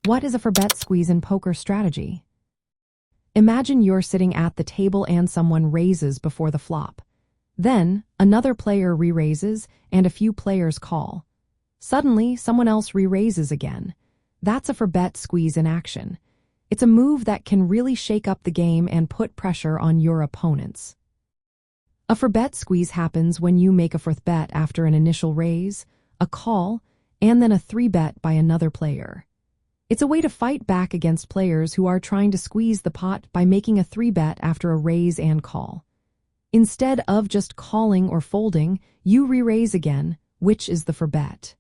What is a for-bet squeeze in poker strategy? Imagine you're sitting at the table and someone raises before the flop. Then, another player re-raises and a few players call. Suddenly, someone else re-raises again. That's a for-bet squeeze in action. It's a move that can really shake up the game and put pressure on your opponents. A for-bet squeeze happens when you make a fourth bet after an initial raise, a call, and then a 3-bet by another player. It's a way to fight back against players who are trying to squeeze the pot by making a 3-bet after a raise and call. Instead of just calling or folding, you re-raise again, which is the for-bet.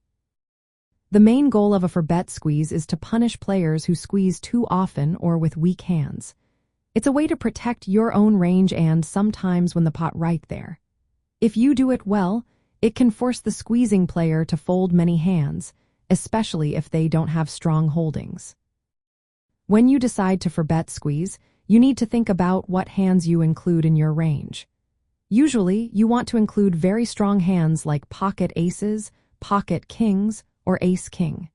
The main goal of a for-bet squeeze is to punish players who squeeze too often or with weak hands. It's a way to protect your own range and sometimes when the pot right there. If you do it well, it can force the squeezing player to fold many hands, especially if they don't have strong holdings. When you decide to for-bet squeeze, you need to think about what hands you include in your range. Usually, you want to include very strong hands like pocket aces, pocket kings, or ace-king.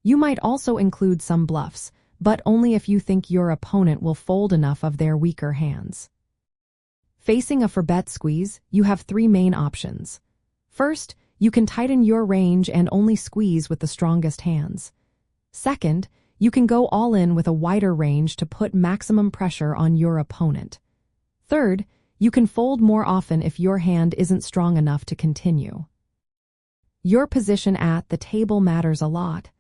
You might also include some bluffs, but only if you think your opponent will fold enough of their weaker hands. Facing a for-bet squeeze, you have 3 main options. First, you can tighten your range and only squeeze with the strongest hands. Second, you can go all in with a wider range to put maximum pressure on your opponent. Third, you can fold more often if your hand isn't strong enough to continue. Your position at the table matters a lot.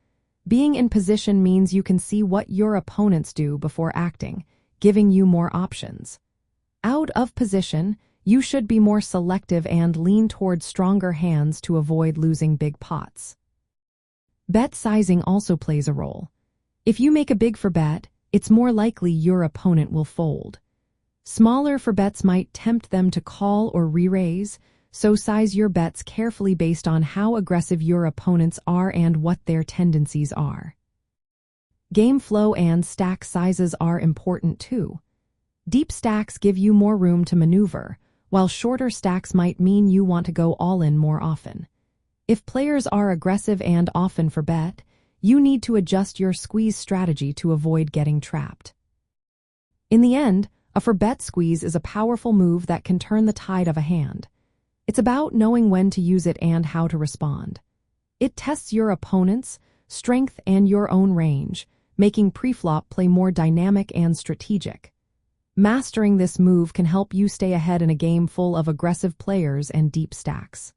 Being in position means you can see what your opponents do before acting, giving you more options. Out of position, you should be more selective and lean towards stronger hands to avoid losing big pots. Bet sizing also plays a role. If you make a big for-bet, it's more likely your opponent will fold. Smaller for-bets might tempt them to call or re-raise, so size your bets carefully based on how aggressive your opponents are and what their tendencies are. Game flow and stack sizes are important too. Deep stacks give you more room to maneuver, while shorter stacks might mean you want to go all in more often. If players are aggressive and often for-bet, you need to adjust your squeeze strategy to avoid getting trapped. In the end, a for-bet squeeze is a powerful move that can turn the tide of a hand. It's about knowing when to use it and how to respond. It tests your opponent's strength and your own range, making preflop play more dynamic and strategic. Mastering this move can help you stay ahead in a game full of aggressive players and deep stacks.